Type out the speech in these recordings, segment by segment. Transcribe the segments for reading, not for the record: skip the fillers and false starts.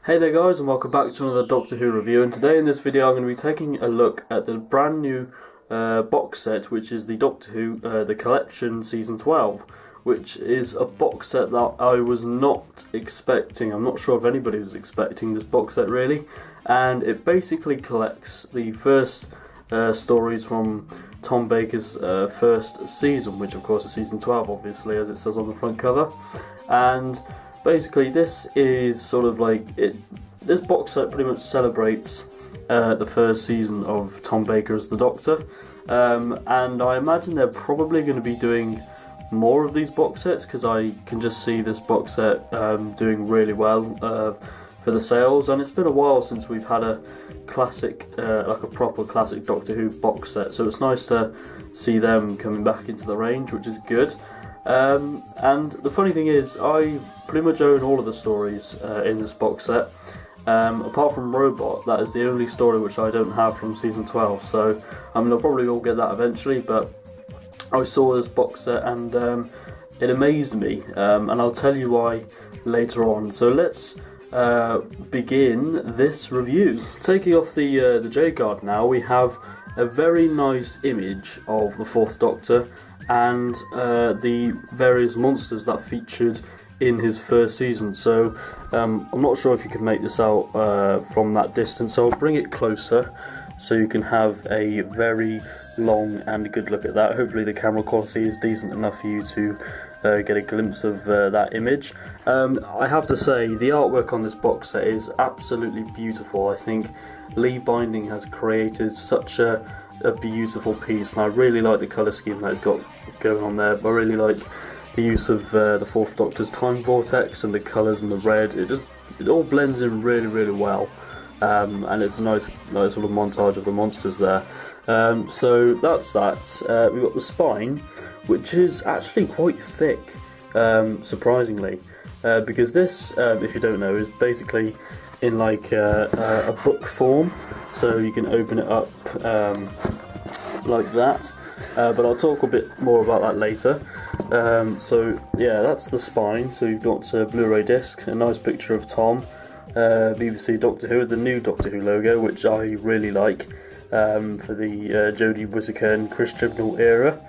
Hey there guys, and welcome back to another Doctor Who review, and today in this video I'm going to be taking a look at the brand new box set, which is the Doctor Who The Collection Season 12, which is a box set that I was not expecting. I'm not sure if anybody was expecting this box set really, and it basically collects the first stories from Tom Baker's first season, which of course is Season 12 obviously, as it says on the front cover. And basically, this is sort of like this box set pretty much celebrates the first season of Tom Baker as the Doctor, and I imagine they're probably going to be doing more of these box sets because I can just see this box set doing really well for the sales. And it's been a while since we've had a classic, like a proper classic Doctor Who box set, so it's nice to see them coming back into the range, which is good. And the funny thing is, I pretty much own all of the stories in this box set, apart from Robot. That is the only story which I don't have from Season 12, so I mean I'll probably all get that eventually, but I saw this box set and it amazed me, and I'll tell you why later on. So let's begin this review. Taking off the J-card now, we have a very nice image of the Fourth Doctor and the various monsters that featured in his first season. So I'm not sure if you can make this out from that distance, so I'll bring it closer so you can have a very long and good look at that. Hopefully the camera quality is decent enough for you to get a glimpse of that image. I have to say, the artwork on this box set is absolutely beautiful. I think Lee Binding has created such a beautiful piece, and I really like the colour scheme that it's got going on there. I really like the use of the Fourth Doctor's time vortex and the colours and the red. It all blends in really well, and it's a nice sort of montage of the monsters there. So that's that. We've got the spine, which is actually quite thick, surprisingly, because this, if you don't know, is basically in like a book form, so you can open it up like that, but I'll talk a bit more about that later. So yeah, that's the spine. So you've got a Blu-ray disc, a nice picture of Tom, BBC Doctor Who, the new Doctor Who logo, which I really like, for the Jodie Whittaker and Chris Chibnall era,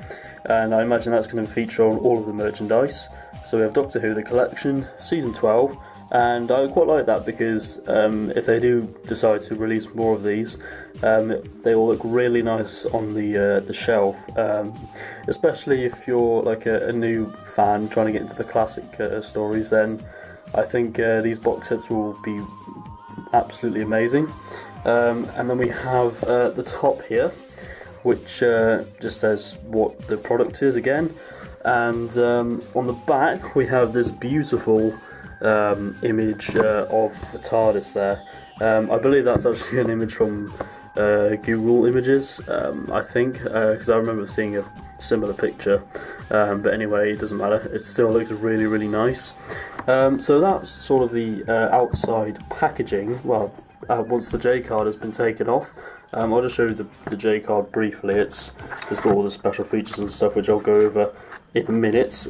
and I imagine that's going to feature on all of the merchandise. So we have Doctor Who The Collection, Season 12, and I quite like that because if they do decide to release more of these, they will look really nice on the shelf, especially if you're like a new fan trying to get into the classic stories. Then I think these box sets will be absolutely amazing. And then we have the top here, which just says what the product is again, and on the back we have this beautiful image of the TARDIS there. I believe that's actually an image from Google Images, I think, because I remember seeing a similar picture, but anyway, it doesn't matter, it still looks really nice. So that's sort of the outside packaging. Well, once the J-card has been taken off, I'll just show you the J-card briefly. It's just got all the special features and stuff, which I'll go over in a minute.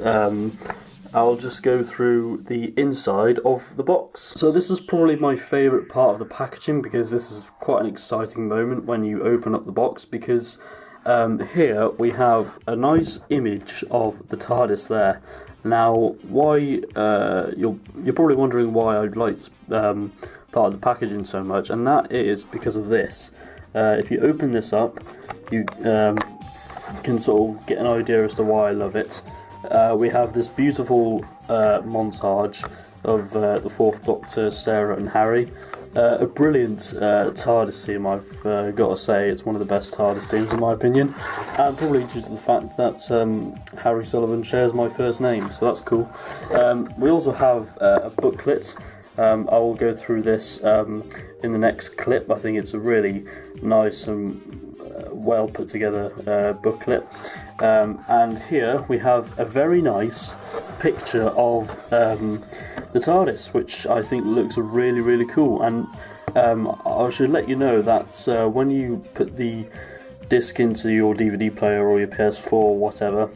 I'll just go through the inside of the box. So this is probably my favourite part of the packaging, because this is quite an exciting moment when you open up the box, because here we have a nice image of the TARDIS there. Now, why you're probably wondering why I liked part of the packaging so much, and that is because of this. If you open this up, you can sort of get an idea as to why I love it. We have this beautiful montage of the Fourth Doctor, Sarah and Harry. A brilliant TARDIS team, I've got to say. It's one of the best TARDIS teams in my opinion, and probably due to the fact that Harry Sullivan shares my first name, so that's cool. We also have a booklet. I will go through this in the next clip. I think it's a really nice and well put together booklet, and here we have a very nice picture of the TARDIS, which I think looks really cool. And I should let you know that when you put the disc into your DVD player or your PS4 or whatever,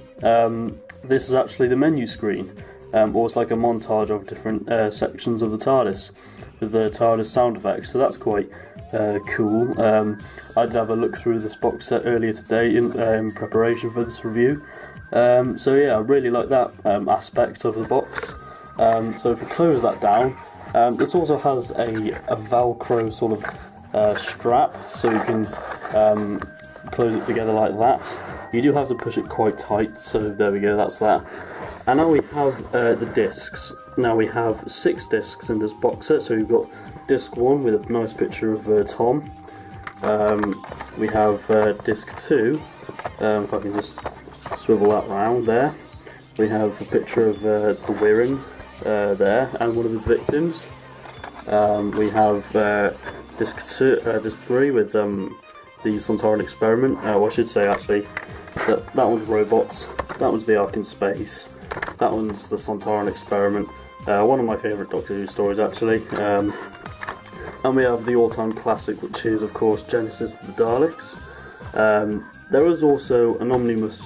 this is actually the menu screen. or it's like a montage of different sections of the TARDIS with the TARDIS sound effects. So that's quite cool. I did have a look through this box set earlier today in preparation for this review. So yeah, I really like that aspect of the box. So if we close that down, this also has a Velcro sort of strap, so you can close it together like that. You do have to push it quite tight, so there we go, that's that. And now we have the discs. Now we have 6 discs in this box set, so you've got disc 1 with a nice picture of Tom. We have disc 2, if I can just swivel that round there. We have a picture of the Wirring there, and one of his victims. We have disc 3 with the Sontaran experiment. I should say actually that one's robots, that one's the Ark in Space, that one's the Sontaran experiment. One of my favourite Doctor Who stories actually. And we have the all-time classic, which is of course Genesis of the Daleks. There is also an omnibus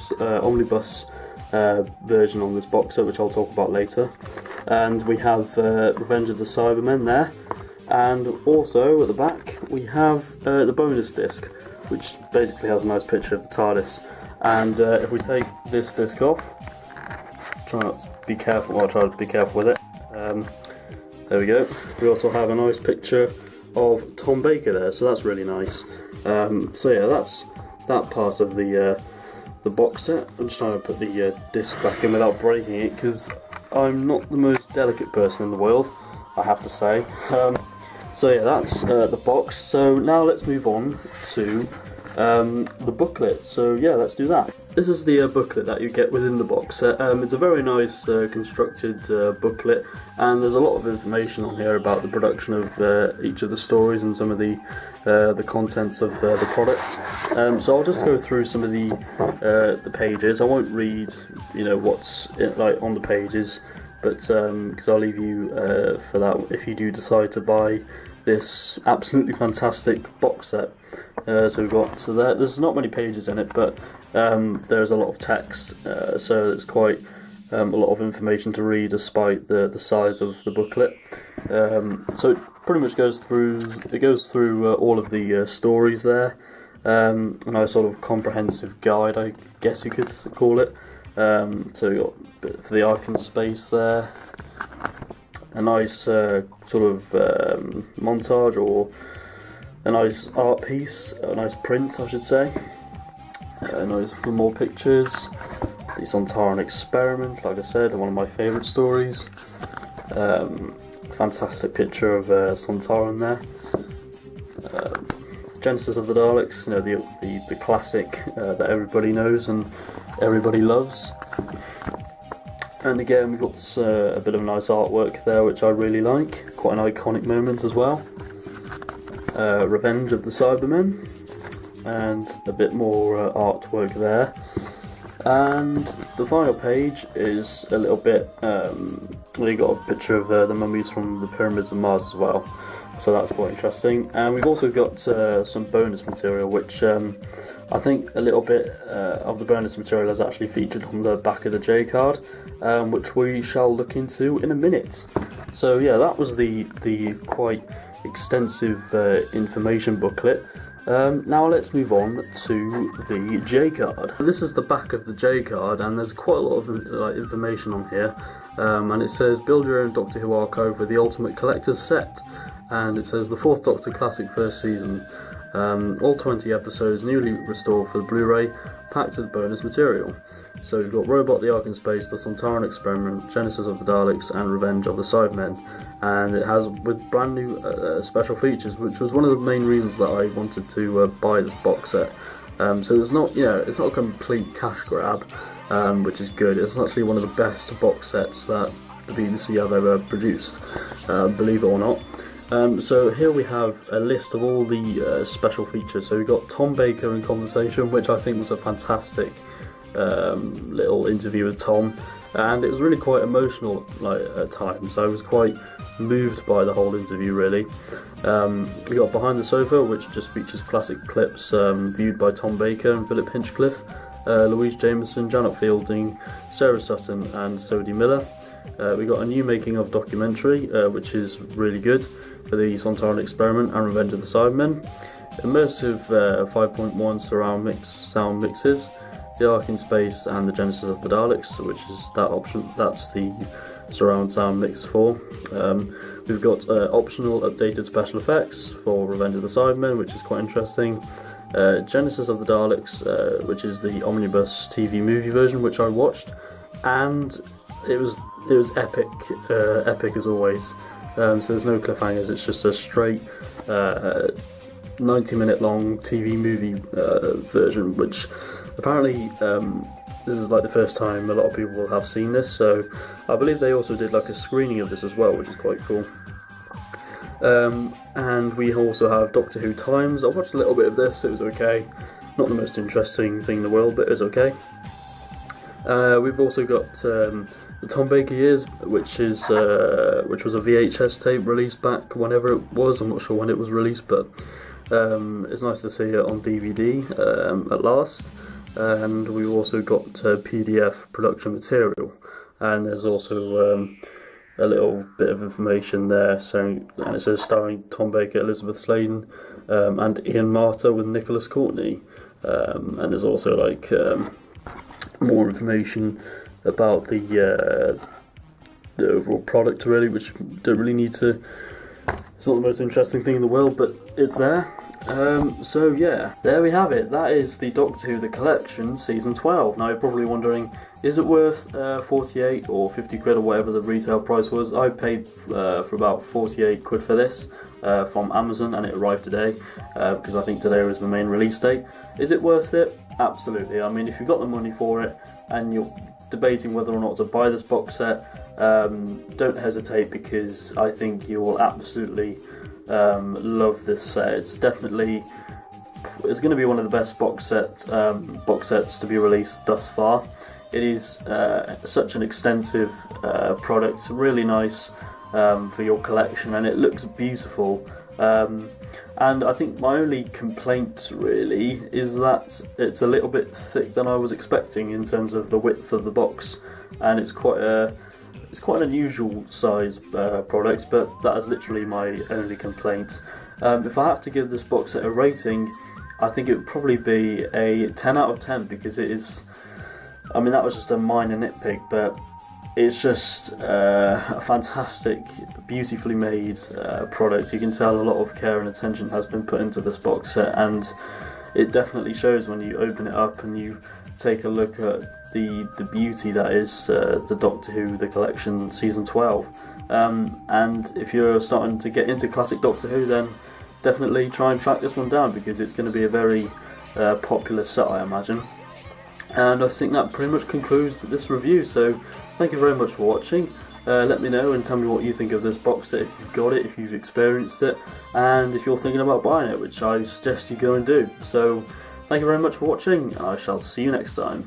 version on this box set, which I'll talk about later. And we have Revenge of the Cybermen there. And also at the back we have the bonus disc, which basically has a nice picture of the TARDIS. And if we take this disc off, try not to be careful. Well, I'll try to be careful with it. There we go. We also have a nice picture of Tom Baker there, so that's really nice. So yeah, that's that part of the box set. I'm just trying to put the disc back in without breaking it, because I'm not the most delicate person in the world, I have to say. So yeah, that's the box. So now let's move on to the booklet. So yeah, let's do that. This is the booklet that you get within the box set. It's a very nice constructed booklet, and there's a lot of information on here about the production of each of the stories and some of the contents of the product. So I'll just go through some of the pages. I won't read, what's like on the pages, but because I'll leave you for that if you do decide to buy this absolutely fantastic box set. So there's not many pages in it, but there's a lot of text, so it's quite a lot of information to read despite the size of the booklet. So it pretty much goes through all of the stories there. A nice sort of comprehensive guide, I guess you could call it. So you got a bit for the Ark in Space there, a nice sort of montage, or a nice art piece, a nice print I should say, nice for more pictures, the Sontaran experiment, like I said, one of my favourite stories. Fantastic picture of Sontaran there. Genesis of the Daleks, the classic that everybody knows and everybody loves. And again, we've got a bit of nice artwork there, which I really like. Quite an iconic moment as well. Revenge of the Cybermen, and a bit more artwork there. And the final page is a little bit. We got a picture of the mummies from the pyramids of Mars as well, so that's quite interesting. And we've also got some bonus material, which I think a little bit of the bonus material is actually featured on the back of the J card, which we shall look into in a minute. So yeah, that was the quite extensive information booklet. Now let's move on to the J card. This is the back of the J card, and there's quite a lot of information on here. And it says, build your own Doctor Who archive with the Ultimate Collector's Set. And it says the 4th Doctor Classic first season. All 20 episodes newly restored for the Blu-ray, packed with bonus material. So we've got Robot, the Ark in Space, the Sontaran Experiment, Genesis of the Daleks, and Revenge of the Cybermen. And it has with brand new special features, which was one of the main reasons that I wanted to buy this box set. So it's not, it's not a complete cash grab, which is good. It's actually one of the best box sets that the BBC have ever produced, believe it or not. So here we have a list of all the special features. So we've got Tom Baker in conversation, which I think was a fantastic little interview with Tom, and it was really quite emotional at times. I was quite moved by the whole interview really. We got Behind the Sofa, which just features classic clips viewed by Tom Baker and Philip Hinchcliffe, Louise Jameson, Janet Fielding, Sarah Sutton and Sodie Miller. We got a new making of documentary, which is really good, for the Sontaran Experiment and Revenge of the Cybermen. Immersive 5.1 surround mix sound mixes, The Ark in Space and the Genesis of the Daleks, which is that option. That's the surround sound mix for. We've got optional updated special effects for Revenge of the Cybermen, which is quite interesting. Genesis of the Daleks, which is the omnibus TV movie version, which I watched, and it was epic, epic as always. So there's no cliffhangers. It's just a straight 90-minute long TV movie version, which apparently this is like the first time a lot of people have seen this. So I believe they also did like a screening of this as well, which is quite cool. And we also have Doctor Who Times. I watched a little bit of this. It was okay. Not the most interesting thing in the world, but it was okay. We've also got the Tom Baker Years, which was a VHS tape released back whenever it was. I'm not sure when it was released, but it's nice to see it on DVD at last. And we've also got PDF production material, and there's also a little bit of information there, and it says starring Tom Baker, Elizabeth Sladen, and Ian Marter with Nicholas Courtney. And there's also like more information about the overall product, really, which don't really need to. It's not the most interesting thing in the world, but it's there. So yeah, there we have it. That is the Doctor Who The Collection Season 12. Now you're probably wondering, is it worth 48 or 50 quid or whatever the retail price was? I paid for about 48 quid for this from Amazon, and it arrived today because I think today was the main release date. Is it worth it? Absolutely. I mean, if you've got the money for it and you're debating whether or not to buy this box set, don't hesitate, because I think you will absolutely love this set. It's going to be one of the best box sets to be released thus far. It is such an extensive product, really nice for your collection, and it looks beautiful. And I think my only complaint really is that it's a little bit thick than I was expecting in terms of the width of the box, and it's quite an unusual size product, but that is literally my only complaint. If I have to give this box set a rating, I think it would probably be a 10 out of 10, because it is, I mean, that was just a minor nitpick, but it's just a fantastic, beautifully made product. You can tell a lot of care and attention has been put into this box set, and it definitely shows when you open it up and you take a look at the beauty that is the Doctor Who The Collection Season 12. And if you're starting to get into classic Doctor Who, then definitely try and track this one down, because it's going to be a very popular set, I imagine. And I think that pretty much concludes this review, so thank you very much for watching. Let me know and tell me what you think of this box set, if you've got it, if you've experienced it, and if you're thinking about buying it, which I suggest you go and do. So thank you very much for watching, and I shall see you next time.